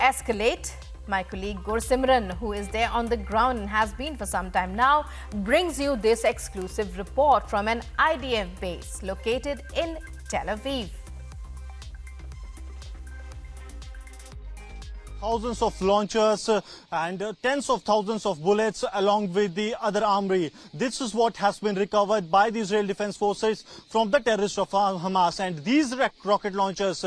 escalate? My colleague Gursimran, who is there on the ground and has been for some time now, brings you this exclusive report from an IDF base located in Tel Aviv. Thousands of launchers and tens of thousands of bullets along with the other armory. This is what has been recovered by the Israel Defense Forces from the terrorists of Hamas. And these rocket launchers,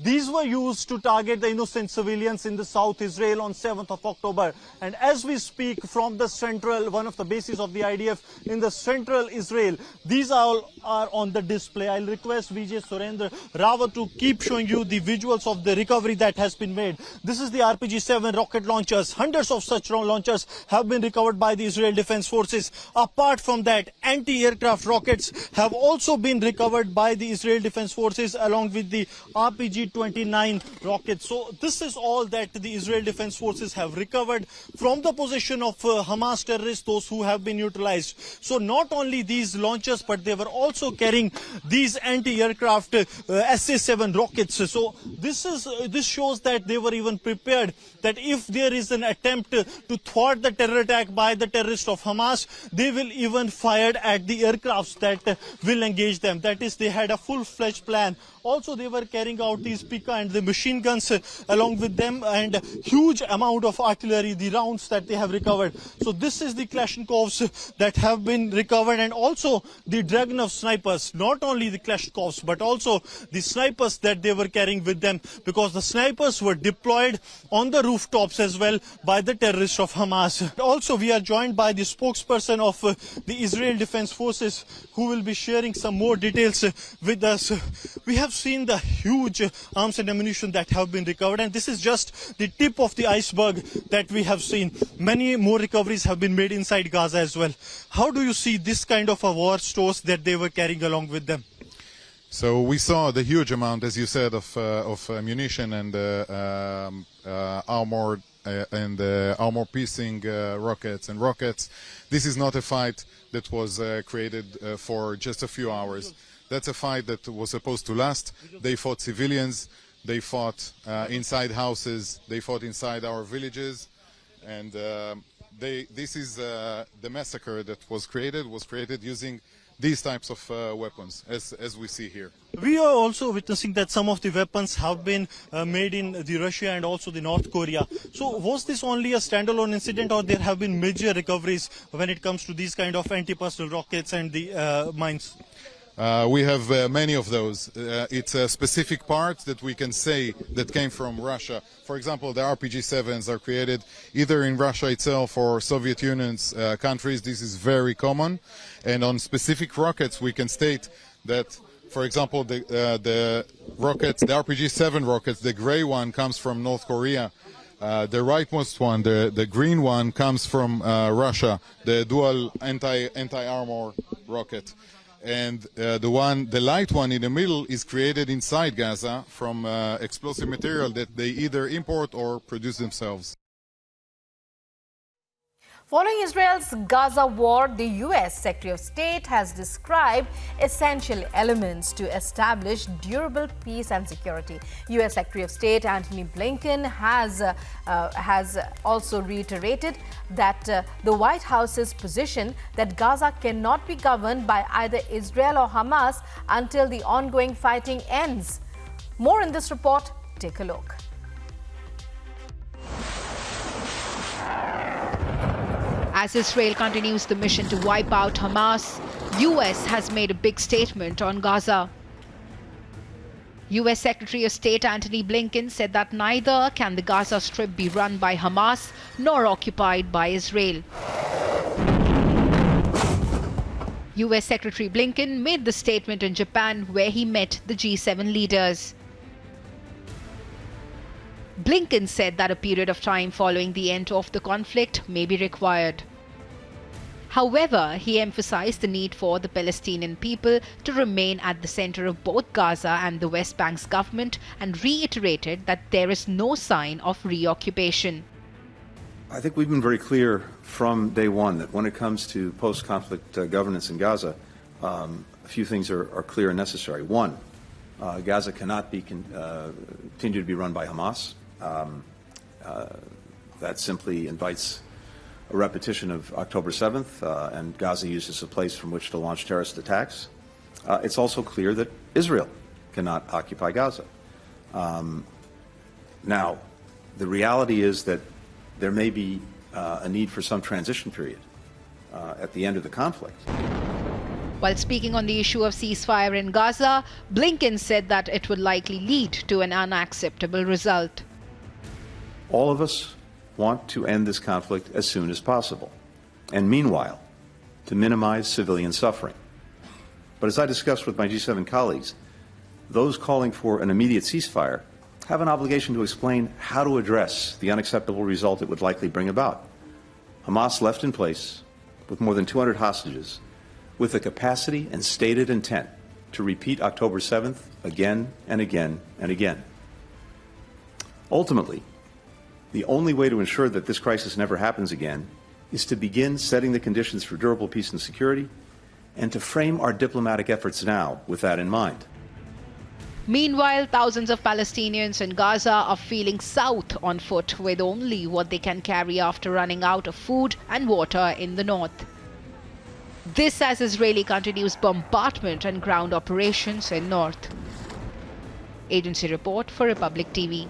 these were used to target the innocent civilians in the South Israel on 7th of October. And as we speak from the central, one of the bases of the IDF in the central Israel, these all are on the display. I'll request Vijay Surendra Rawat to keep showing you the visuals of the recovery that has been made. This is the RPG-7 rocket launchers. Hundreds of such launchers have been recovered by the Israel Defense Forces. Apart from that, anti-aircraft rockets have also been recovered by the Israel Defense Forces along with the RPG-29 rockets. So this is all that the Israel Defense Forces have recovered from the possession of Hamas terrorists, those who have been neutralized. So not only these launchers, but they were also carrying these anti-aircraft SA-7 rockets. So this shows that they were even prepared that if there is an attempt to thwart the terror attack by the terrorists of Hamas, they will even fire at the aircrafts that will engage them. That is, they had a full-fledged plan. Also, they were carrying out these Pika and the machine guns along with them, and huge amount of artillery, the rounds that they have recovered. So this is the Kalashnikovs that have been recovered, and also the Dragunov snipers. Not only the Kalashnikovs, but also the snipers that they were carrying with them, because the snipers were deployed on the rooftops as well by the terrorists of Hamas. Also, we are joined by the spokesperson of the Israel Defense Forces, who will be sharing some more details with us. We have seen the huge arms and ammunition that have been recovered, and this is just the tip of the iceberg that we have seen. Many more recoveries have been made inside Gaza as well. How do you see this kind of a war stores that they were carrying along with them? So we saw the huge amount, as you said, of ammunition and armored and armor-piercing rockets. This is not a fight that was created for just a few hours. That's a fight that was supposed to last. They fought civilians, they fought inside houses, they fought inside our villages, and this is the massacre that was created using these types of weapons, as we see here. We are also witnessing that some of the weapons have been made in the Russia and also the North Korea. So was this only a standalone incident, or there have been major recoveries when it comes to these kind of anti-personnel rockets and the mines? We have many of those. It's a specific part that we can say that came from Russia. For example, the RPG-7s are created either in Russia itself or Soviet Union's countries. This is very common. And on specific rockets, we can state that, for example, the rockets, the RPG-7 rockets, the gray one comes from North Korea. The rightmost one, the green one, comes from Russia, the dual anti-armor rocket. And the light one in the middle is created inside Gaza from explosive material that they either import or produce themselves. Following Israel's Gaza war, the U.S. Secretary of State has described essential elements to establish durable peace and security. U.S. Secretary of State Antony Blinken has also reiterated that the White House's position that Gaza cannot be governed by either Israel or Hamas until the ongoing fighting ends. More in this report. Take a look. As Israel continues the mission to wipe out Hamas, US has made a big statement on Gaza. US Secretary of State Antony Blinken said that neither can the Gaza Strip be run by Hamas nor occupied by Israel. US Secretary Blinken made the statement in Japan, where he met the G7 leaders. Blinken said that a period of time following the end of the conflict may be required. However, he emphasized the need for the Palestinian people to remain at the center of both Gaza and the West Bank's government, and reiterated that there is no sign of reoccupation. I think we've been very clear from day one that when it comes to post-conflict governance in Gaza, a few things are clear and necessary. One, Gaza cannot be continue to be run by Hamas. That simply invites a repetition of October 7th and Gaza used as a place from which to launch terrorist attacks. It's also clear that Israel cannot occupy Gaza. Now, the reality is that there may be a need for some transition period at the end of the conflict. While speaking on the issue of ceasefire in Gaza, Blinken said that it would likely lead to an unacceptable result. All of us want to end this conflict as soon as possible, and meanwhile, to minimize civilian suffering. But as I discussed with my G7 colleagues, those calling for an immediate ceasefire have an obligation to explain how to address the unacceptable result it would likely bring about. Hamas left in place with more than 200 hostages, with the capacity and stated intent to repeat October 7th again and again and again. Ultimately, the only way to ensure that this crisis never happens again is to begin setting the conditions for durable peace and security, and to frame our diplomatic efforts now with that in mind. Meanwhile, thousands of Palestinians in Gaza are feeling south on foot with only what they can carry after running out of food and water in the north. This as Israeli continues bombardment and ground operations in north. Agency report for Republic TV.